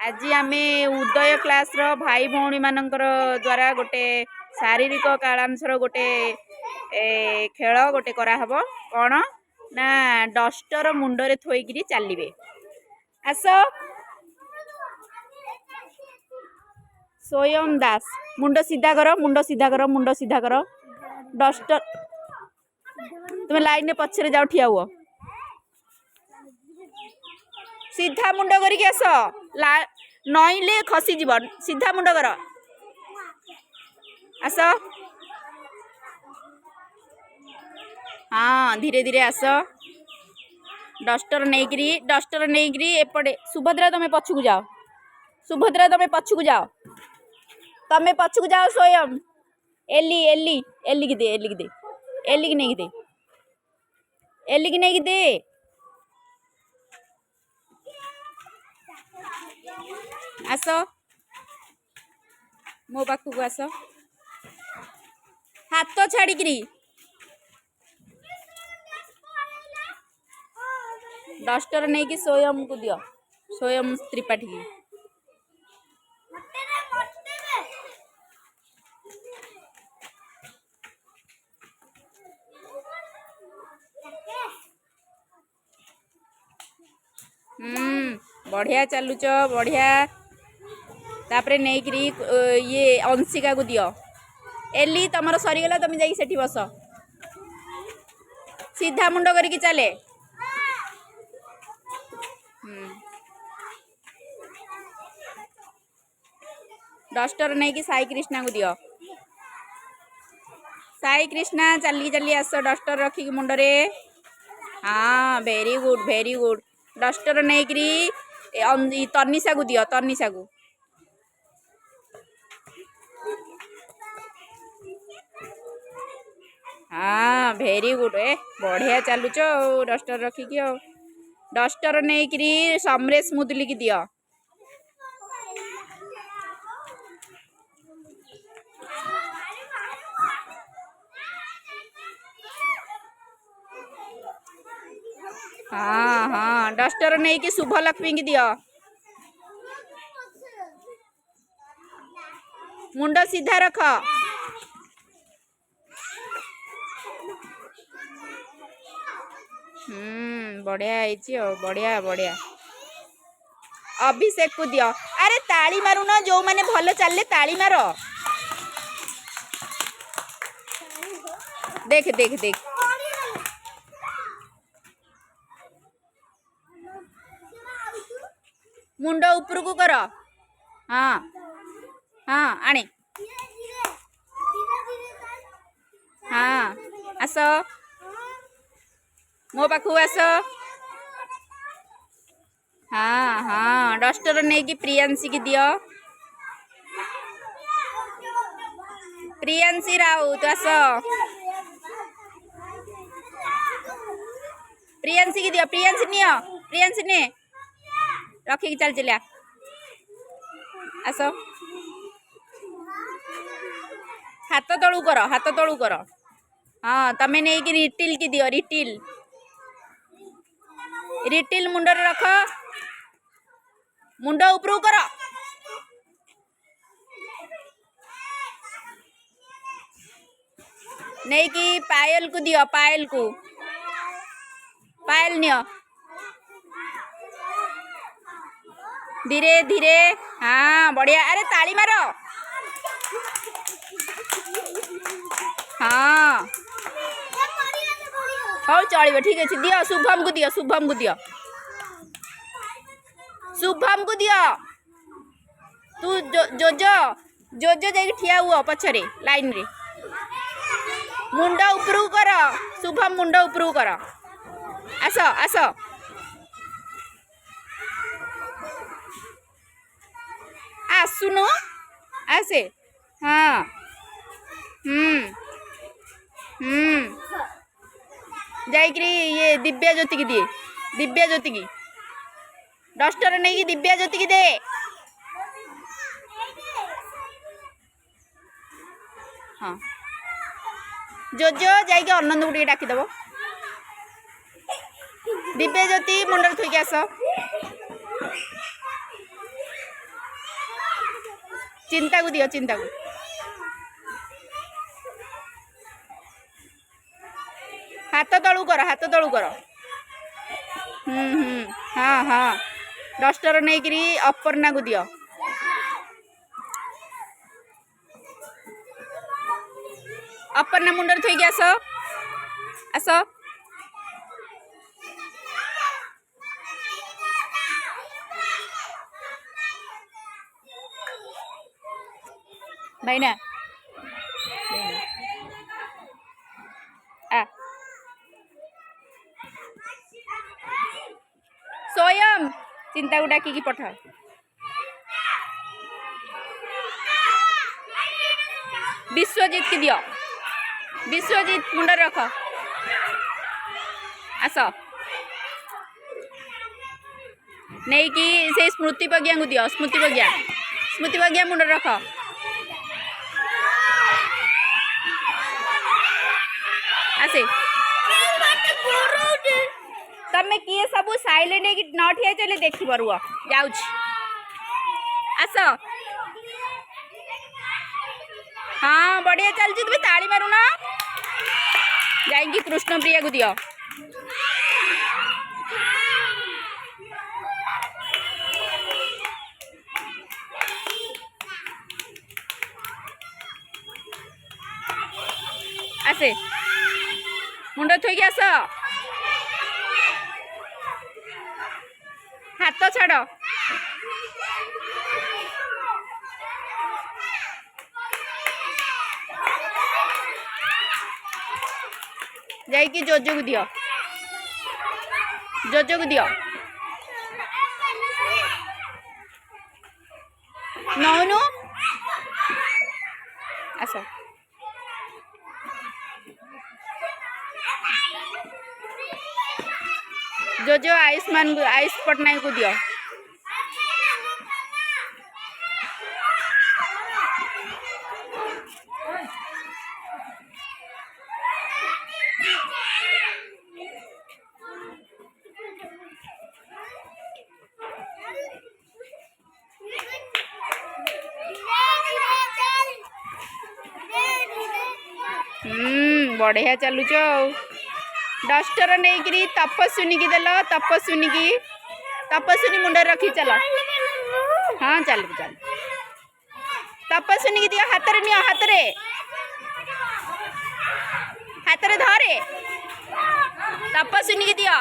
आज आम उदय क्लास भाई भौणी मानकर द्वारा गोटे शारीरिक कालांशर गोटे खेल गोटे कराहब कौन ना डस्टर मुंडरे थोइकी चलिए आस स्वयं दास मुंड सीधा कर मुंड सीधा कर मुंड सीधा कर डस्टर तुम लाइन में पछरे जाओ ठिया हुआ सीधा मुंड करके आस नईले खसी जीव सीधा मुंड कर आस हाँ धीरे धीरे आस डस्टर नहीं एपटे सुभद्रा तुम्हें पछकू जाओ सुभद्रा तुम्हें पछकू जाओ तुम्हें पछकू जाओ स्वयं एली एली एली की दे एली की दे एली की नहीं दे एली की नहीं दे आस मो पाखक आस हाथ छाड़ी डस्टर नहीं कि स्वयं को दियो स्वयं त्रिपाठी की बढ़िया चलुच बढ़िया तापरे नहीं ये अंशिका को दियो एली तमर सरीगला तुम जाइए सेठी बस सीधा मुंड करके चले डस्टर नहीं कि साई कृष्णा को दियो साई कृष्णा चली चली आस डस्टर रखिक मुंडरे हाँ वेरी गुड डस्टर नहीं कि तनिषा को दियो तनिषा को हाँ वेरी गुड ए बढ़िया चलुच डस्टर रखिक डस्टर नहीं कि समरेश मुदुली की दियो हाँ हाँ डस्टर नहीं कि शुभ लक्ष्मी की दियो मुंड सीधा रख बढ़िया बढ़िया बढ़िया अभिषेक को दियो अरे ताली मारुन जो माने भल चलले ताली मार देख देख देख मुंड ऊपर को कर हाँ हाँ आने हाँ आस मो पाखु आस हाँ हाँ डस्टर नहीं कि प्रियांशी की दियो प्रियांशी राउत आस प्रियांशी की दियो प्रियांशी नियो प्रियांशी ने रखिक चल चलिया आस हाथ तलू कर हाँ तमें नहीं कि रिटिल की दियो रिटिल मुंडर रख मुंड ऊपर कर नहीं कि पायल को दियो पायल नियो धीरे धीरे हाँ बढ़िया अरे ताली मारो हाँ हो चलो ठीक अच्छे दियो शुभम को दियो शुभम को दियो तू जोजो जाके ठिया हुआ पछरे लाइन रे मुंड ऊपर कर शुभम मुंड ऊपर कर आस आस आसुन आसे हाँ जाइक्री ये दिव्या ज्योति की दिए दिव्या ज्योति की डस्टर नहीं कि दिव्या ज्योति की दे हाँ जोजो जाइए आनंद को टे डाकिदेव दिव्या ज्योति मुंडर थोक आस चिंता को दियो चिंता को। हाथ तलू कर हाथ तलू कर। हाँ हाँ डस्टर नहीं करी अपर्णा को दियो। अपर्णा मुंडर थोइक आस आस भाईना आ स्वयं चिंता को डाकी पठा। विश्वजीत की दियो। विश्वजीत मुंडर रख आस नहीं कि से स्मृति प्रज्ञा को दियो। स्मृति प्रज्ञा मुंडर रख आसे तमें किए सब साइलेंट है कि न ठिया चले देख पार जाऊँ आस। हाँ बढ़िया चलती तुम्हें ताली मारुना जाइए कृष्ण प्रिया को दियो। आसे मुंड थोक आस हाथ छाड़ जाइए जोजो को दियो। जोजो को दियो नौनु आस। जोजो आयुष्मान आयुष पटनायक को दियो। बढ़िया चलुच डस्टर नहीं करी तपस्विनी की देल। तपस्विनी मुंडर रखी चल। हाँ चल चल तपस्विनी की दियो। हाथ नियो हाथ रे धरे तपस्विनी की दियो।